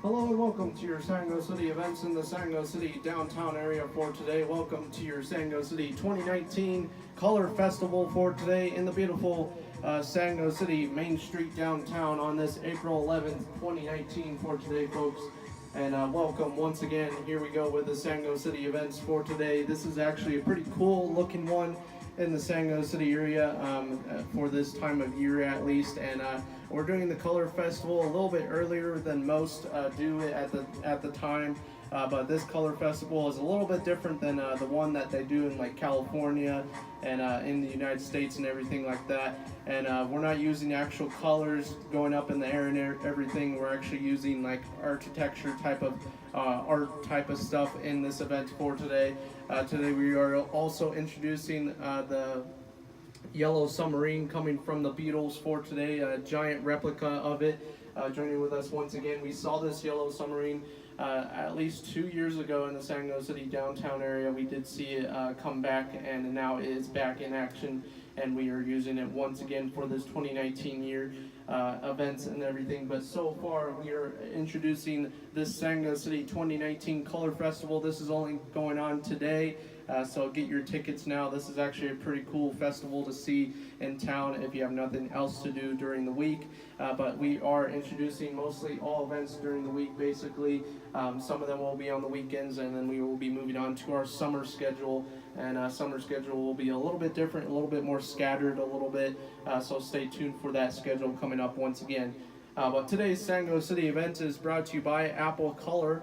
Hello and welcome to your Sango City events in the Sango City downtown area for today. Welcome to your Sango City 2019 Color Festival for today in the beautiful Sango City Main Street downtown on this April 11th, 2019 for today, folks. And welcome once again. Here we go with the Sango City events for today. This is actually a pretty cool looking one in the Sango City area for this time of year at least, and we're doing the Color Festival a little bit earlier than most do it at the time. But this Color Festival is a little bit different than the one that they do in like California and in the United States and everything like that. And we're not using actual colors going up in the air and everything. We're actually using like architecture type of art type of stuff in this event for today. Today we are also introducing the yellow submarine coming from the Beatles for today, a giant replica of it. Joining with us once again, we saw this yellow submarine at least 2 years ago in the Sango City downtown area. We did see it come back, and now it is back in action, and we are using it once again for this 2019 year events and everything. But so far we are introducing this Sango City 2019 Color Festival. This is only going on today. So get your tickets now. This is actually a pretty cool festival to see in town if you have nothing else to do during the week. But we are introducing mostly all events during the week, basically. Some of them will be on the weekends, and then we will be moving on to our summer schedule. And summer schedule will be a little bit different, a little bit more scattered a little bit. So stay tuned for that schedule coming up once again. But today's Sango City event is brought to you by Apple Color.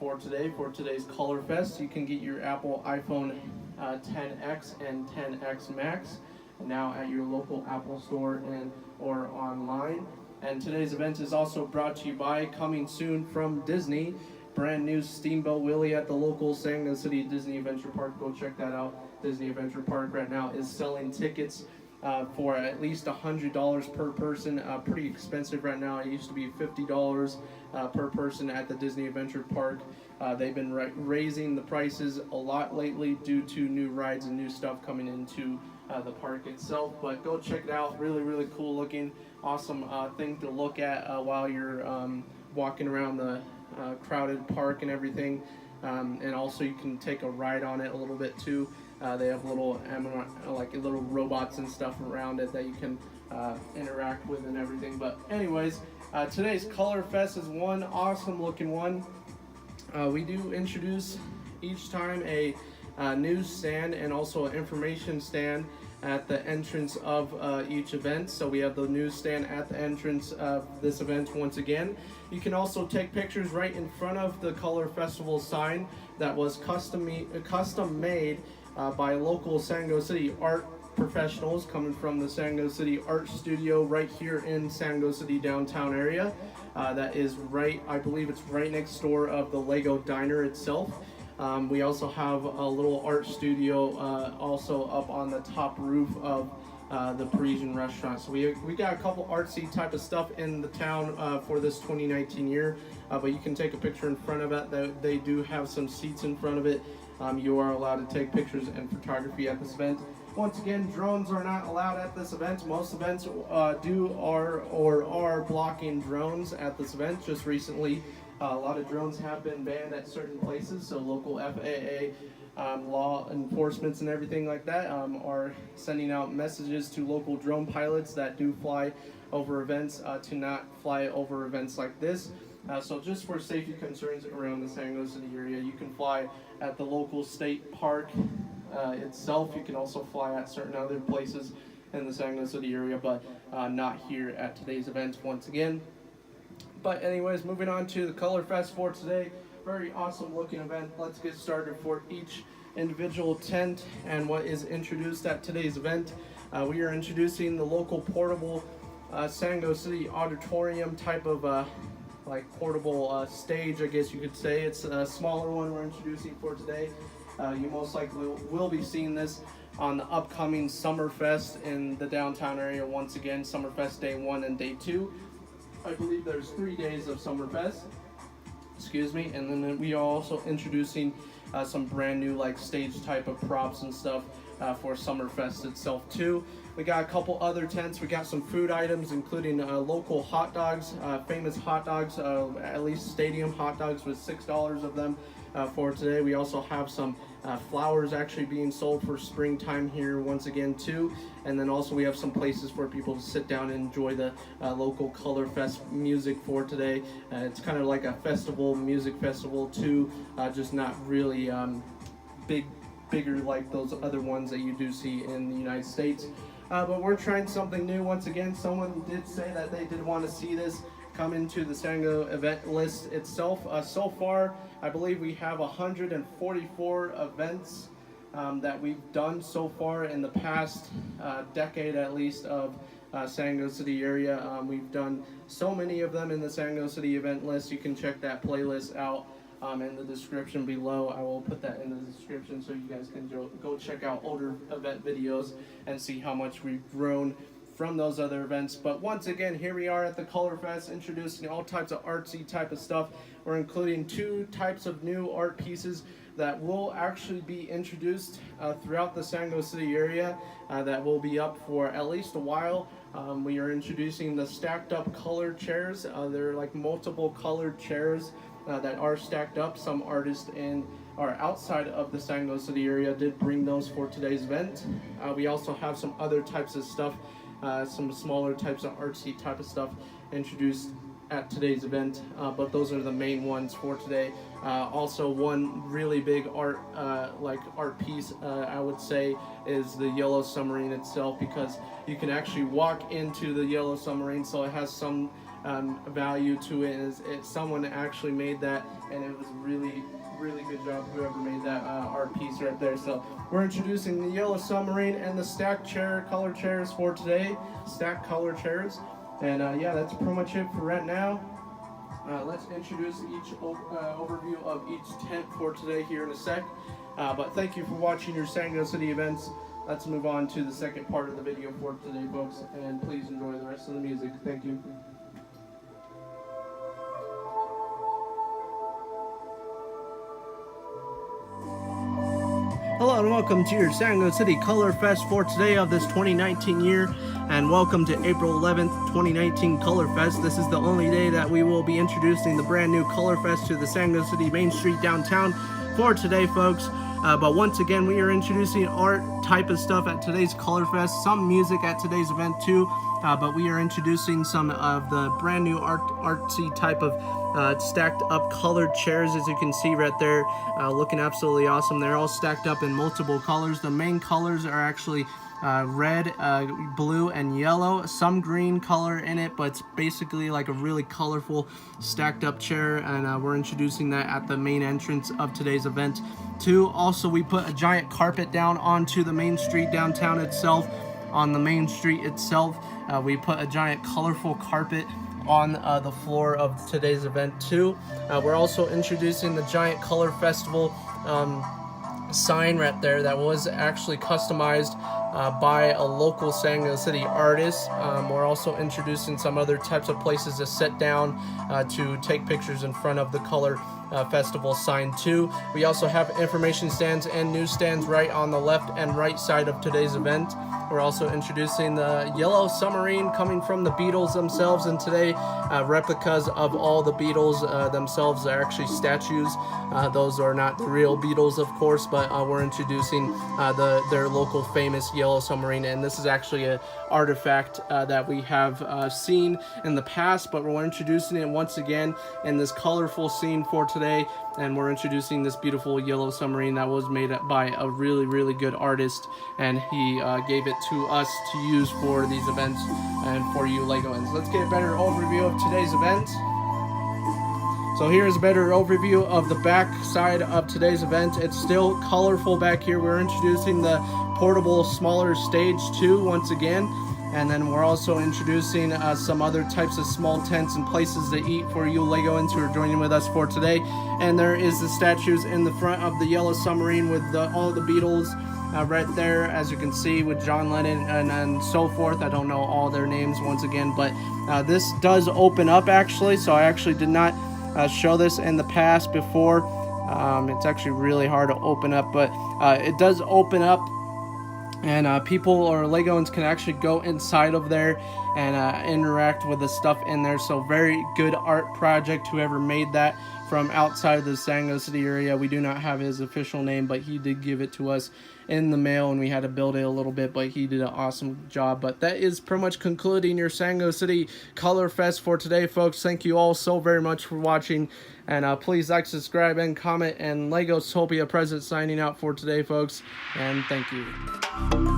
For today's Color Fest, you can get your Apple iPhone 10X and 10X Max now at your local Apple store and or online. And today's event is also brought to you by, coming soon from Disney, brand new Steamboat Willie at the local Sango City Disney Adventure Park. Go check that out. Disney Adventure Park right now is selling tickets for at least $100 per person. Pretty expensive right now. It used to be $50 per person at the Disney Adventure Park. They've been raising the prices a lot lately due to new rides and new stuff coming into the park itself. But go check it out. Really, really cool looking, awesome thing to look at while you're walking around the crowded park and everything. And also you can take a ride on it a little bit too. They have little little robots and stuff around it that you can interact with and everything. But anyways, today's Color Fest is one awesome looking one. We do introduce each time a news stand and also an information stand at the entrance of each event. So we have the news stand at the entrance of this event once again. You can also take pictures right in front of the Color Festival sign that was custom made by local Sango City art professionals coming from the Sango City Art Studio right here in Sango City downtown area. That is right, I believe it's right next door of the Lego Diner itself. We also have a little art studio also up on the top roof of the Parisian restaurant. So we got a couple artsy type of stuff in the town for this 2019 year, but you can take a picture in front of it. They do have some seats in front of it. You are allowed to take pictures and photography at this event. Once again, drones are not allowed at this event. Most events are blocking drones at this event. Just recently, a lot of drones have been banned at certain places, so local FAA law enforcements and everything like that are sending out messages to local drone pilots that do fly over events to not fly over events like this. So just for safety concerns around the Sango City area, you can fly at the local state park itself. You can also fly at certain other places in the Sango City area, but not here at today's event once again. But anyways, moving on to the Color Fest for today. Very awesome looking event. Let's get started for each individual tent and what is introduced at today's event. We are introducing the local portable Sango City auditorium type of portable stage, I guess you could say. It's a smaller one we're introducing for today. You most likely will be seeing this on the upcoming Summerfest in the downtown area once again. Summerfest Day 1 and Day 2. I believe there's 3 days of Summerfest. Excuse me. And then we are also introducing some brand new like stage type of props and stuff for Summerfest itself too. We got a couple other tents. We got some food items, including local hot dogs, famous hot dogs, at least stadium hot dogs with $6 of them for today. We also have some flowers actually being sold for springtime here once again too. And then also we have some places for people to sit down and enjoy the local Color Fest music for today. It's kind of like a festival, music festival too, just not really bigger like those other ones that you do see in the United States. But we're trying something new once again. Someone did say that they did want to see this come into the Sango event list itself. So far, I believe we have 144 events that we've done so far in the past decade at least of Sango City area. We've done so many of them in the Sango City event list. You can check that playlist out in the description below. I will put that in the description so you guys can go check out older event videos and see how much we've grown from those other events. But once again, here we are at the Color Fest, introducing all types of artsy type of stuff. We're including 2 types of new art pieces that will actually be introduced throughout the Sango City area that will be up for at least a while. We are introducing the stacked up color chairs. They're like multiple colored chairs that are stacked up. Some artists in or outside of the Sango City area did bring those for today's event. We also have some other types of stuff, some smaller types of artsy type of stuff introduced at today's event, but those are the main ones for today. Also, one really big art piece I would say is the yellow submarine itself, because you can actually walk into the yellow submarine, so it has some value to it. Someone actually made that, and it was really good job whoever made that art piece right there. So we're introducing the yellow submarine and the stacked color chairs for today, stacked color chairs. And yeah, that's pretty much it for right now. Let's introduce each overview of each tent for today here in a sec. But thank you for watching your Sango City events. Let's move on to the second part of the video for today, folks, and please enjoy the rest of the music. Thank you. Hello and welcome to your Sango City Color Fest for today of this 2019 year, and welcome to April 11th, 2019 Color Fest. This is the only day that we will be introducing the brand new Color Fest to the Sango City Main Street downtown for today, folks. But once again, we are introducing art type of stuff at today's Color Fest, some music at today's event too, but we are introducing some of the brand new artsy type of stacked up colored chairs, as you can see right there, looking absolutely awesome. They're all stacked up in multiple colors. The main colors are actually red, blue, and yellow, some green color in it, but it's basically like a really colorful stacked up chair, and we're introducing that at the main entrance of today's event too. Also, we put a giant carpet down onto the main street downtown itself. On the main street itself, we put a giant colorful carpet on the floor of today's event too. We're also introducing the giant Color Festival sign right there that was actually customized by a local Sango City artist. We're also introducing some other types of places to sit down to take pictures in front of the Color Festival sign too. We also have information stands and news stands right on the left and right side of today's event. We're also introducing the yellow submarine coming from the Beatles themselves, and today replicas of all the Beatles themselves are actually statues. Those are not the real Beatles, of course, but we're introducing their local famous yellow submarine, and this is actually an artifact that we have seen in the past, but we're introducing it once again in this colorful scene for today, and we're introducing this beautiful yellow submarine that was made by a really good artist, and he gave it to us to use for these events and for you Legoans. Let's get a better overview of today's event. So here's a better overview of the back side of today's event. It's still colorful back here. We're introducing the portable smaller stage too once again, and then we're also introducing some other types of small tents and places to eat for you Legoans who are joining with us for today. And there is the statues in the front of the yellow submarine with all the Beatles right there, as you can see, with John Lennon and so forth. I don't know all their names once again, but this does open up actually, so I actually did not show this in the past before. It's actually really hard to open up, but it does open up and people or Legoans can actually go inside of there and interact with the stuff in there. So very good art project, whoever made that from outside of the Sango City area. We do not have his official name, but he did give it to us in the mail, and we had to build it a little bit, but he did an awesome job. But that is pretty much concluding your Sango City Color Fest for today, folks. Thank you all so very much for watching, and please like, subscribe, and comment. And Legotopia Present signing out for today, folks, and thank you.